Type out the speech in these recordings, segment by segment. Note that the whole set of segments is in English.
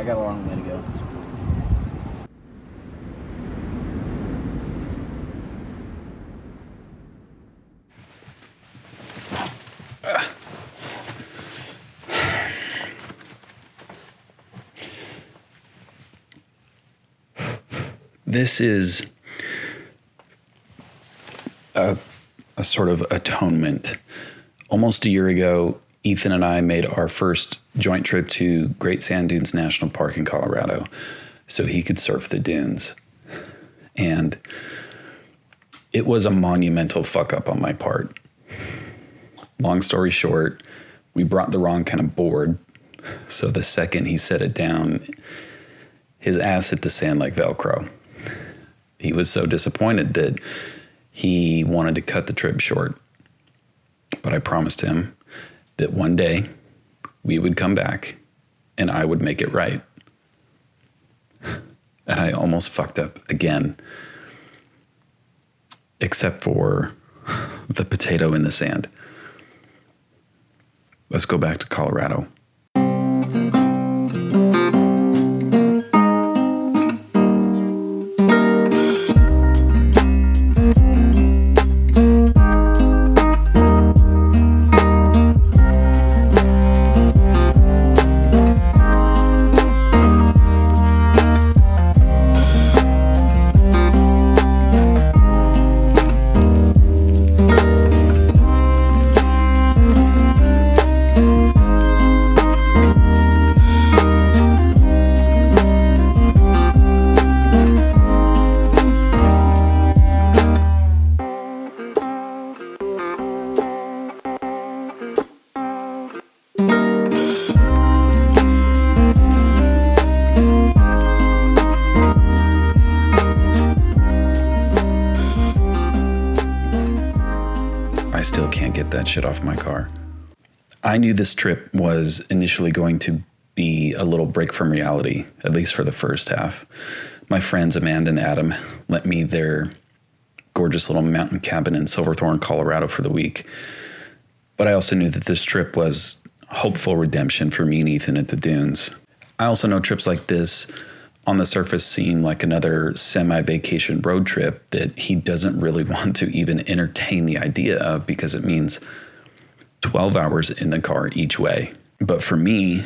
got a long way to go. This is a sort of atonement. Almost a year ago, Ethan and I made our first joint trip to Great Sand Dunes National Park in Colorado so he could surf the dunes. And it was a monumental fuck up on my part. Long story short, we brought the wrong kind of board. So the second he set it down, his ass hit the sand like Velcro. He was so disappointed that he wanted to cut the trip short. But I promised him that one day we would come back and I would make it right. And I almost fucked up again. Except for the potato in the sand. Let's go back to Colorado. Still can't get that shit off my car. I knew this trip was initially going to be a little break from reality, at least for the first half. My friends Amanda and Adam lent me their gorgeous little mountain cabin in Silverthorne, Colorado for the week. But I also knew that this trip was hopeful redemption for me and Ethan at the dunes. I also know trips like this on the surface seem like another semi-vacation road trip that he doesn't really want to even entertain the idea of because it means 12 hours in the car each way. But for me,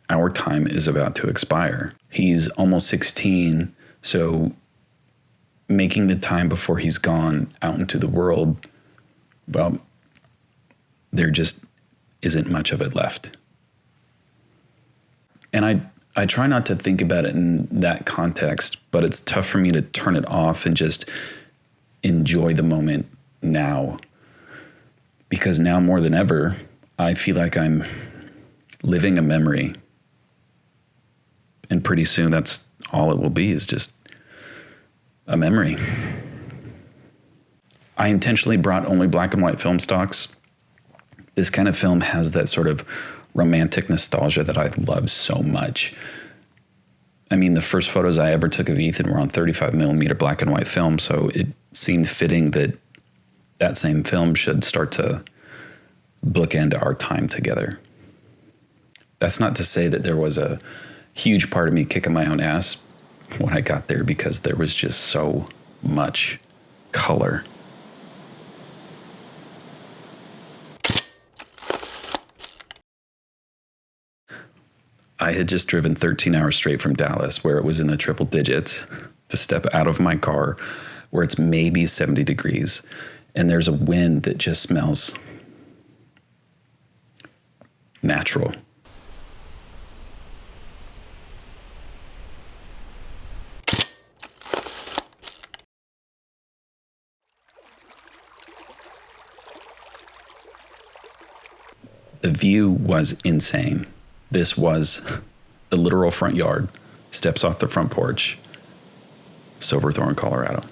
our time is about to expire. He's almost 16, so making the time before he's gone out into the world, well, there just isn't much of it left. And I try not to think about it in that context, but it's tough for me to turn it off and just enjoy the moment now. Because now more than ever, I feel like I'm living a memory. And pretty soon that's all it will be, is just a memory. I intentionally brought only black and white film stocks. This kind of film has that sort of romantic nostalgia that I love so much. I mean, the first photos I ever took of Ethan were on 35 millimeter black and white film, so it seemed fitting that that same film should start to bookend our time together. That's not to say that there was a huge part of me kicking my own ass when I got there, because there was just so much color. I had just driven 13 hours straight from Dallas, where it was in the triple digits, to step out of my car where it's maybe 70 degrees and there's a wind that just smells natural. The view was insane. This was the literal front yard, steps off the front porch, Silverthorne, Colorado.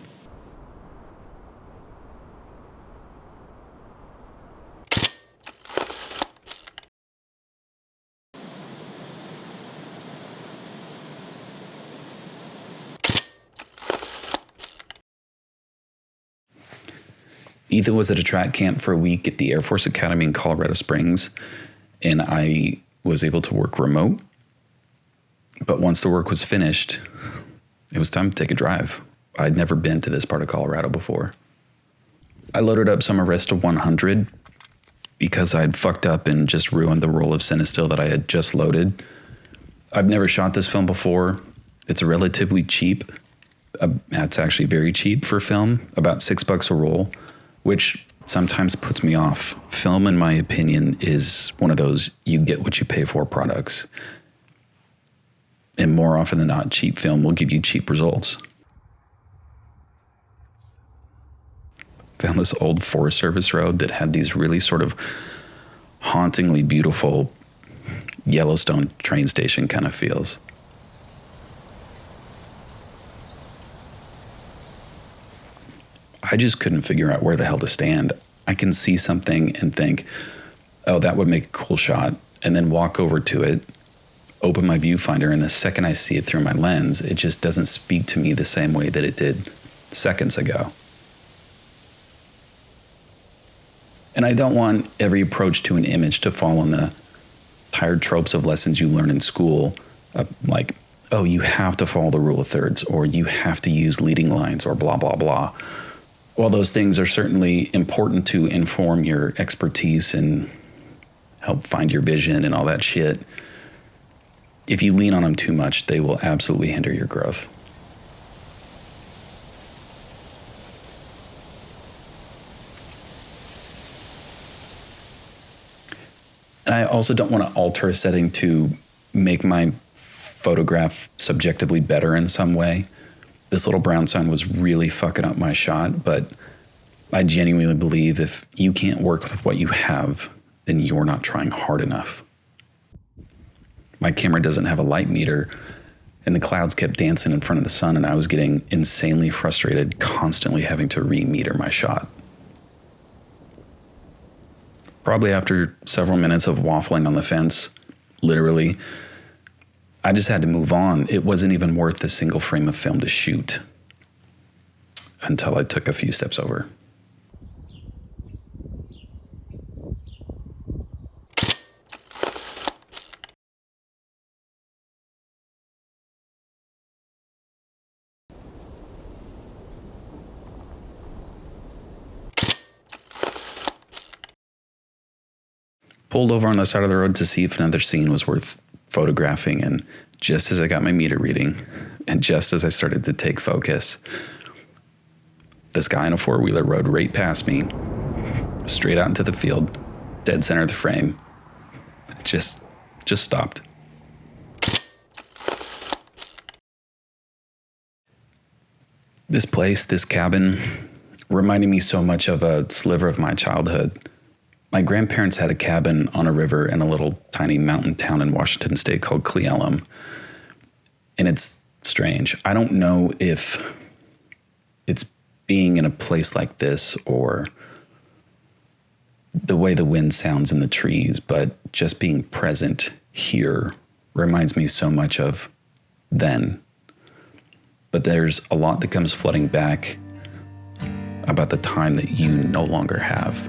Ethan was at a track camp for a week at the Air Force Academy in Colorado Springs, and I was able to work remote. But once the work was finished, it was time to take a drive. I'd never been to this part of Colorado before. I loaded up some Arista 100 because I'd fucked up and just ruined the roll of Cinestill that I had just loaded. I've never shot this film before. It's relatively cheap. It's actually very cheap for film, about $6 a roll, which sometimes puts me off. Film, in my opinion, is one of those you get what you pay for products. And more often than not, cheap film will give you cheap results. Found this old Forest Service road that had these really sort of hauntingly beautiful Yellowstone train station kind of feels. I just couldn't figure out where the hell to stand. I can see something and think, oh, that would make a cool shot, and then walk over to it, open my viewfinder, and the second I see it through my lens, it just doesn't speak to me the same way that it did seconds ago. And I don't want every approach to an image to fall on the tired tropes of lessons you learn in school, like, oh, you have to follow the rule of thirds, or you have to use leading lines, or blah, blah, blah. While those things are certainly important to inform your expertise and help find your vision and all that shit, if you lean on them too much, they will absolutely hinder your growth. And I also don't want to alter a setting to make my photograph subjectively better in some way. This little brown sign was really fucking up my shot, but I genuinely believe if you can't work with what you have, then you're not trying hard enough. My camera doesn't have a light meter, and the clouds kept dancing in front of the sun, and I was getting insanely frustrated, constantly having to re-meter my shot. Probably after several minutes of waffling on the fence, literally, I just had to move on. It wasn't even worth the single frame of film to shoot until I took a few steps over. Pulled over on the side of the road to see if another scene was worth photographing, and just as I got my meter reading, and just as I started to take focus, this guy in a four-wheeler rode right past me, straight out into the field, dead center of the frame. Just stopped. This place, this cabin, reminded me so much of a sliver of my childhood. My grandparents had a cabin on a river in a little tiny mountain town in Washington State called Cle Elum. And it's strange. I don't know if it's being in a place like this or the way the wind sounds in the trees, but just being present here reminds me so much of then. But there's a lot that comes flooding back about the time that you no longer have.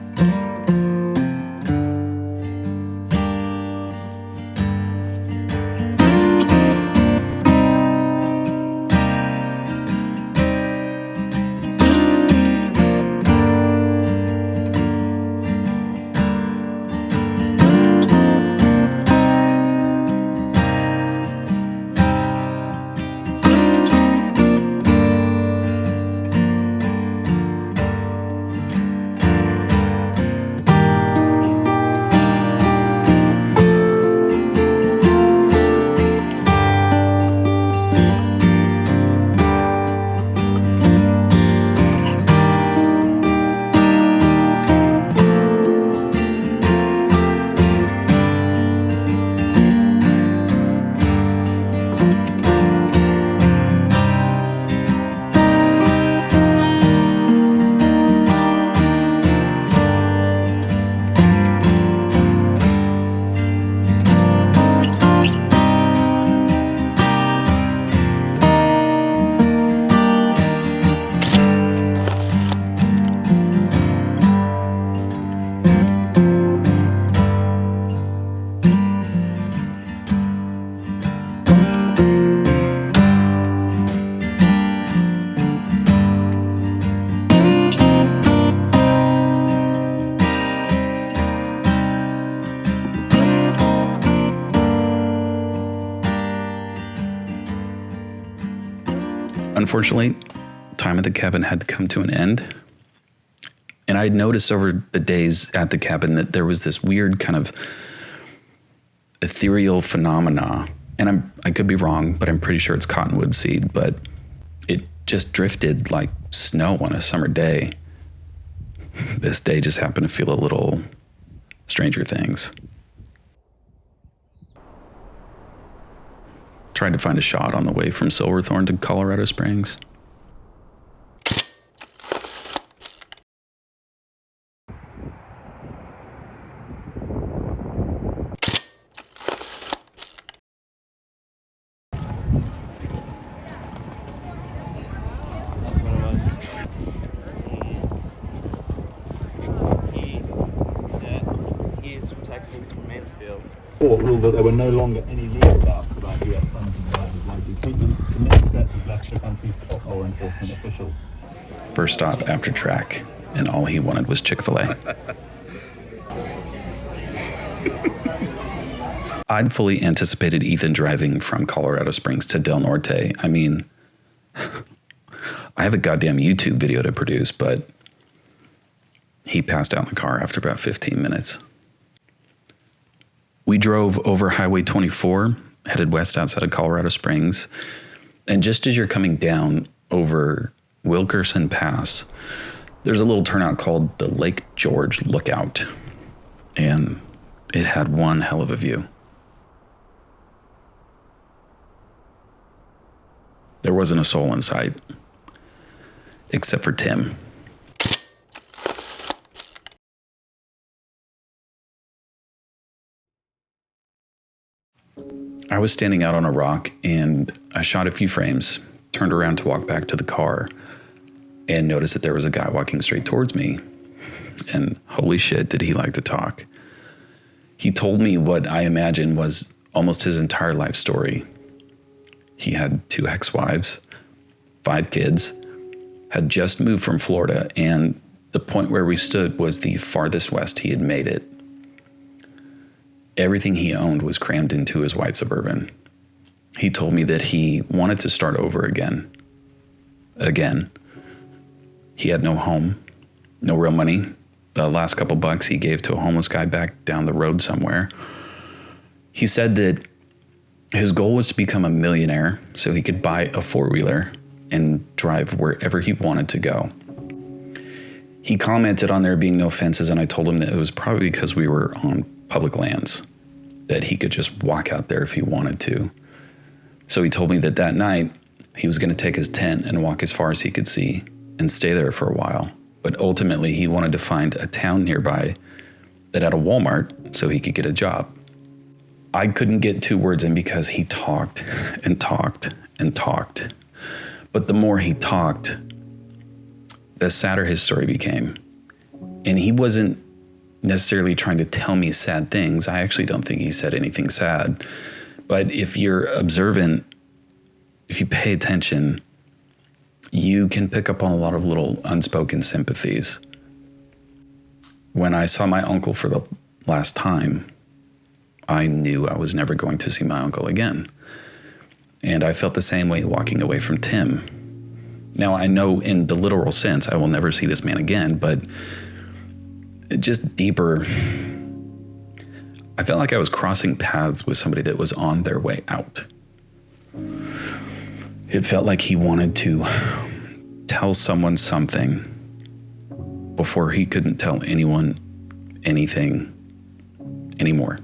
Unfortunately, time at the cabin had to come to an end. And I had noticed over the days at the cabin that there was this weird kind of ethereal phenomena. And I could be wrong, but I'm pretty sure it's cottonwood seed, but it just drifted like snow on a summer day. This day just happened to feel a little Stranger Things. Tried to find a shot on the way from Silverthorne to Colorado Springs. That's what it was. And he's from Texas, from Mansfield. Court ruled that there were no longer any legal doubts about US funds and drivers likely treatment. The next step was left to the country's top law enforcement official. First stop after track, and all he wanted was Chick-fil-A. I'd fully anticipated Ethan driving from Colorado Springs to Del Norte. I mean, I have a goddamn YouTube video to produce, but he passed out in the car after about 15 minutes. We drove over Highway 24, headed west outside of Colorado Springs. And just as you're coming down over Wilkerson Pass, there's a little turnout called the Lake George Lookout. And it had one hell of a view. There wasn't a soul in sight, except for Tim. I was standing out on a rock and I shot a few frames, turned around to walk back to the car, and noticed that there was a guy walking straight towards me. And holy shit, did he like to talk. He told me what I imagine was almost his entire life story. He had 2 ex-wives, 5 kids, had just moved from Florida, and the point where we stood was the farthest west he had made it. Everything he owned was crammed into his white Suburban. He told me that he wanted to start over again. He had no home, no real money. The last couple bucks he gave to a homeless guy back down the road somewhere. He said that his goal was to become a millionaire so he could buy a 4-wheeler and drive wherever he wanted to go. He commented on there being no fences, and I told him that it was probably because we were on public lands, that he could just walk out there if he wanted to. So he told me that that night he was going to take his tent and walk as far as he could see and stay there for a while. But ultimately he wanted to find a town nearby that had a Walmart so he could get a job. I couldn't get 2 words in because he talked and talked and talked. But the more he talked, the sadder his story became. And he wasn't necessarily trying to tell me sad things. I actually don't think he said anything sad. But if you're observant, if you pay attention, you can pick up on a lot of little unspoken sympathies. When I saw my uncle for the last time, I knew I was never going to see my uncle again. And I felt the same way walking away from Tim. Now, I know in the literal sense I will never see this man again, but just deeper, I felt like I was crossing paths with somebody that was on their way out. It felt like he wanted to tell someone something before he couldn't tell anyone anything anymore.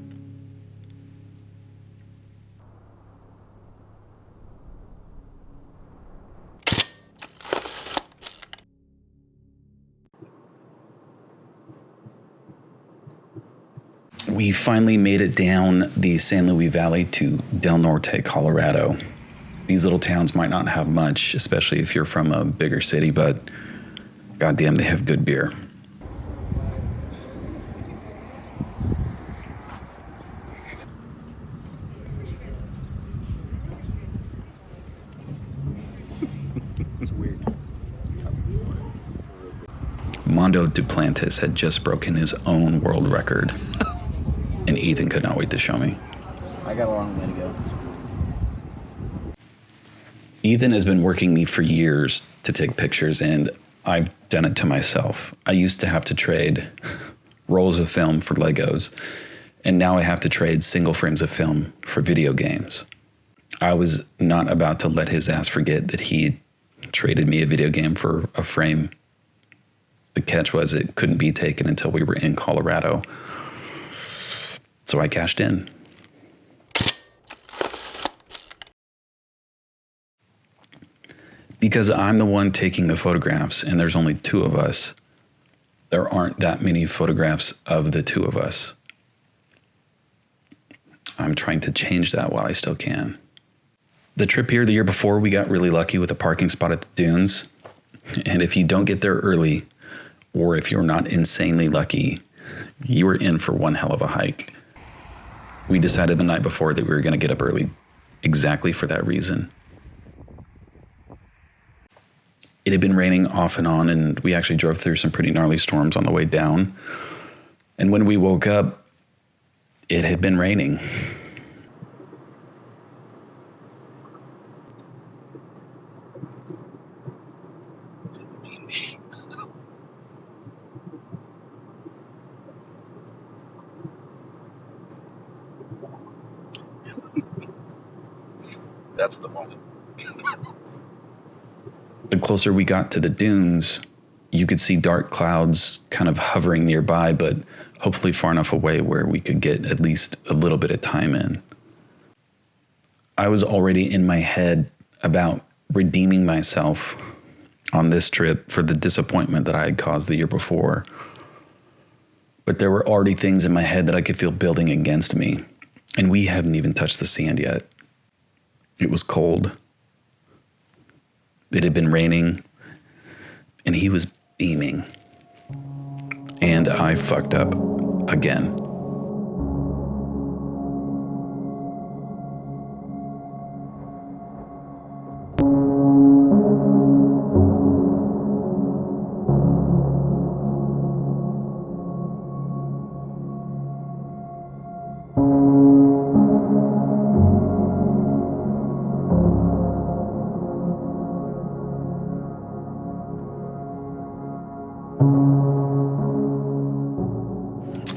We finally made it down the San Luis Valley to Del Norte, Colorado. These little towns might not have much, especially if you're from a bigger city, but goddamn, they have good beer. It's weird. Mondo Duplantis had just broken his own world record, and Ethan could not wait to show me. I got a long way to go. Ethan has been working me for years to take pictures, and I've done it to myself. I used to have to trade rolls of film for Legos, and now I have to trade single frames of film for video games. I was not about to let his ass forget that he traded me a video game for a frame. The catch was it couldn't be taken until we were in Colorado. So I cashed in. Because I'm the one taking the photographs and there's only two of us, there aren't that many photographs of the two of us. I'm trying to change that while I still can. The trip here the year before, we got really lucky with a parking spot at the dunes. And if you don't get there early, or if you're not insanely lucky, you were in for one hell of a hike. We decided the night before that we were going to get up early exactly for that reason. It had been raining off and on, and we actually drove through some pretty gnarly storms on the way down. And when we woke up, it had been raining. That's the moment. The closer we got to the dunes, you could see dark clouds kind of hovering nearby, but hopefully far enough away where we could get at least a little bit of time in. I was already in my head about redeeming myself on this trip for the disappointment that I had caused the year before. But there were already things in my head that I could feel building against me, and we hadn't even touched the sand yet. It was cold. It had been raining, and he was beaming. And I fucked up again.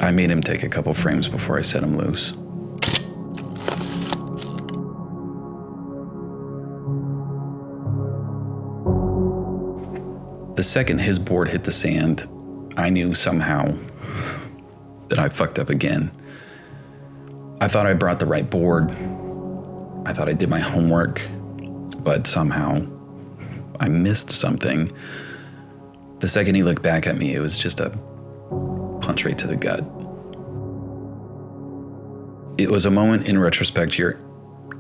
I made him take a couple frames before I set him loose. The second his board hit the sand, I knew somehow that I fucked up again. I thought I brought the right board. I thought I did my homework, but somehow I missed something. The second he looked back at me, it was just a punch right to the gut. It was a moment in retrospect you're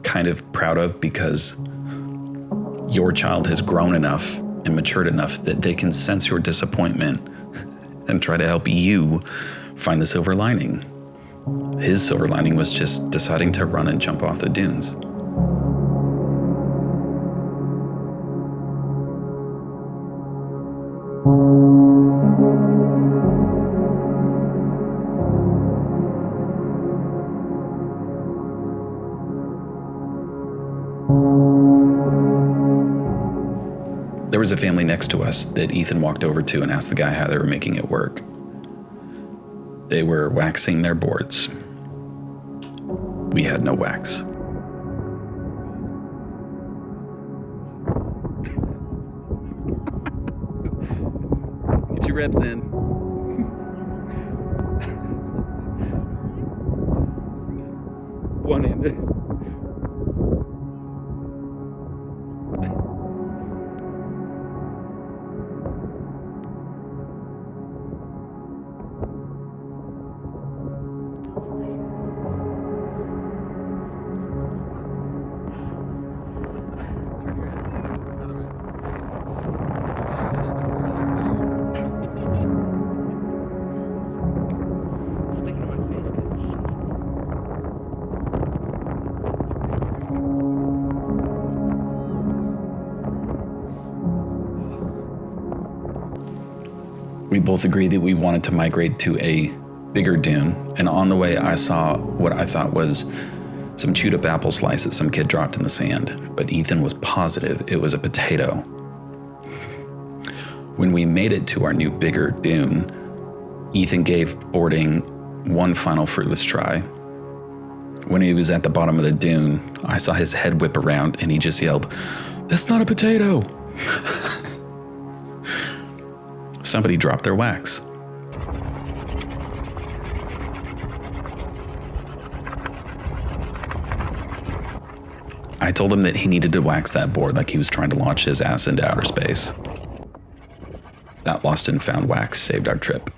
kind of proud of because your child has grown enough and matured enough that they can sense your disappointment and try to help you find the silver lining. His silver lining was just deciding to run and jump off the dunes. There was a family next to us that Ethan walked over to and asked the guy how they were making it work. They were waxing their boards. We had no wax. Get your reps in. One-handed. We both agreed that we wanted to migrate to a bigger dune, and on the way I saw what I thought was some chewed up apple slices some kid dropped in the sand, but Ethan was positive it was a potato. When we made it to our new bigger dune, Ethan gave boarding one final fruitless try. When he was at the bottom of the dune, I saw his head whip around and he just yelled, "That's not a potato!" Somebody dropped their wax. I told him that he needed to wax that board like he was trying to launch his ass into outer space. That lost and found wax saved our trip.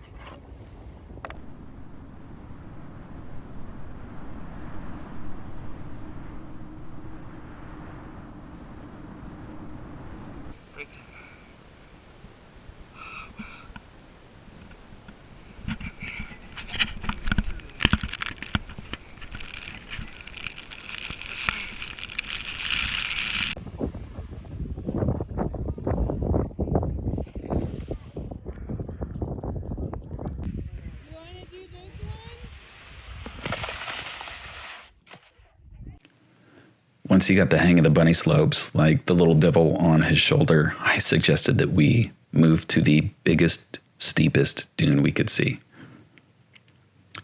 Once he got the hang of the bunny slopes, like the little devil on his shoulder, I suggested that we move to the biggest, steepest dune we could see.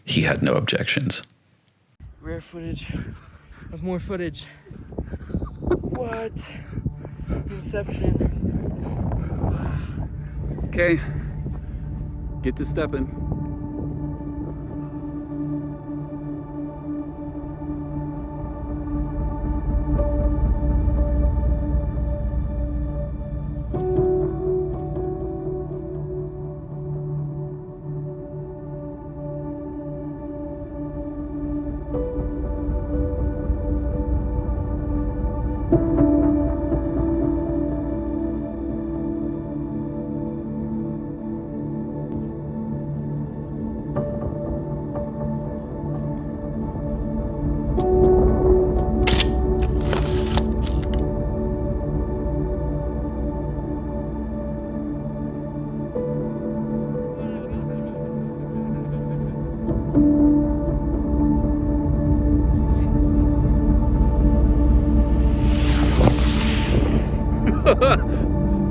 He had no objections. Rare footage of more footage. What? Inception. Okay, get to stepping.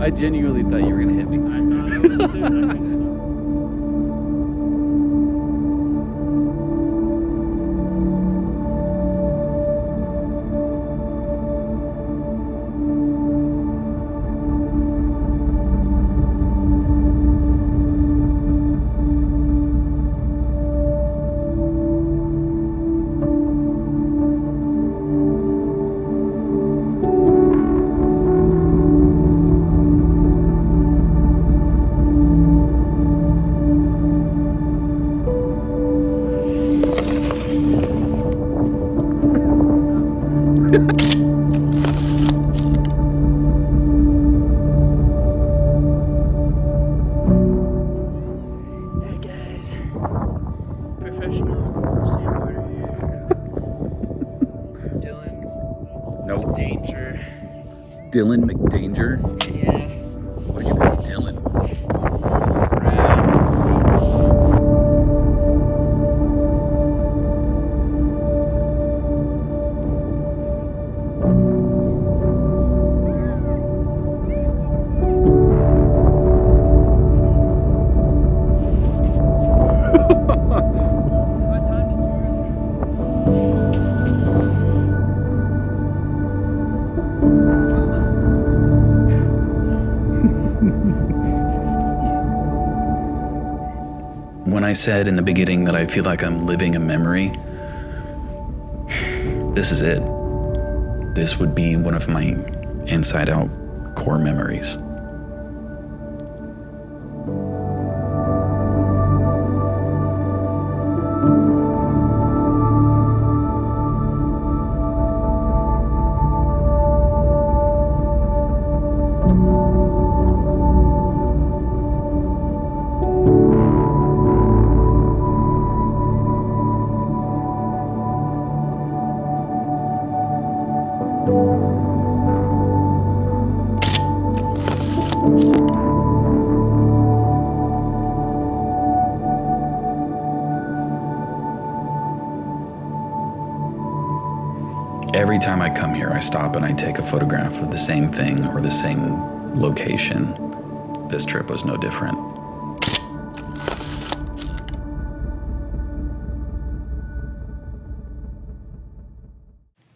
I genuinely thought you were gonna hit me. I thought I was too. Yeah, guys. Professional snowboarder here. Dylan. Nope. Danger. Dylan McDanger? Yeah. Why'd you call Dylan? What time is it? When I said in the beginning that I feel like I'm living a memory, this is it. This would be one of my inside out core memories. Every time I come here, I stop and I take a photograph of the same thing or the same location. This trip was no different.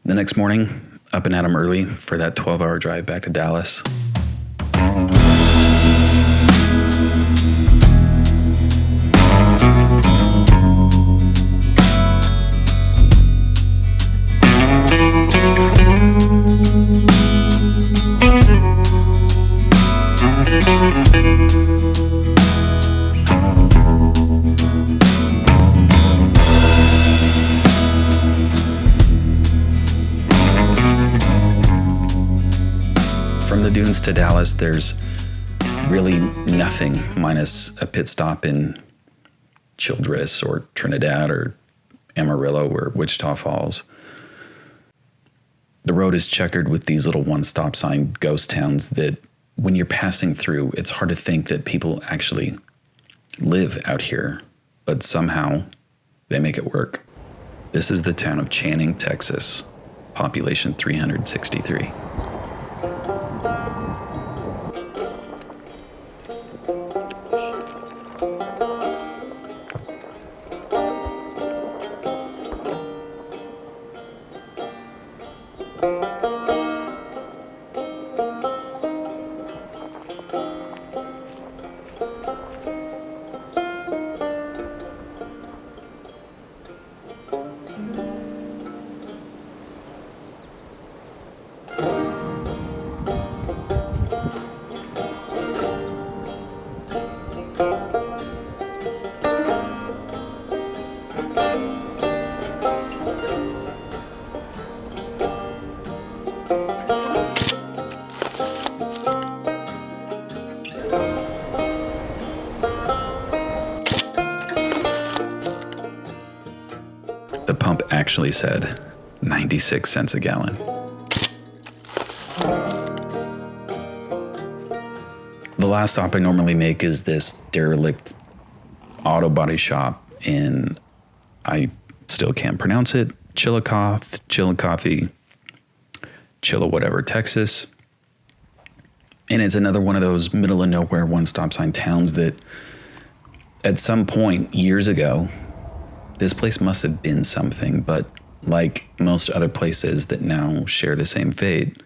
The next morning, up and at 'em early for that 12-hour drive back to Dallas. From the dunes to Dallas, there's really nothing minus a pit stop in Childress or Trinidad or Amarillo or Wichita Falls. The road is checkered with these little one-stop sign ghost towns that when you're passing through, it's hard to think that people actually live out here, but somehow they make it work. This is the town of Channing, Texas, population 363. The pump actually said 96 cents a gallon. The last stop I normally make is this derelict auto body shop in, I still can't pronounce it, Chillicothe, whatever, Texas. And it's another one of those middle of nowhere one stop sign towns that at some point years ago, this place must have been something, but like most other places that now share the same fate,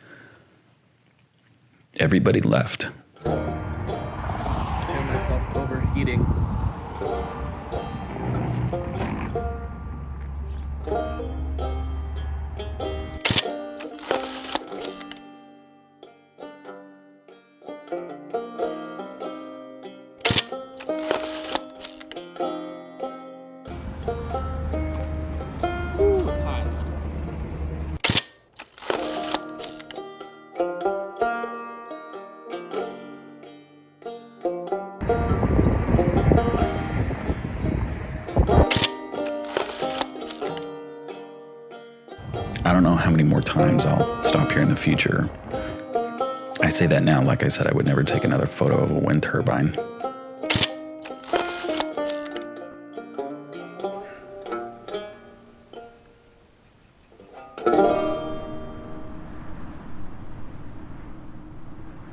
everybody left. I feel myself overheating. Ooh, it's hot. I don't know how many more times I'll stop here in the future. I say that now, like I said, I would never take another photo of a wind turbine.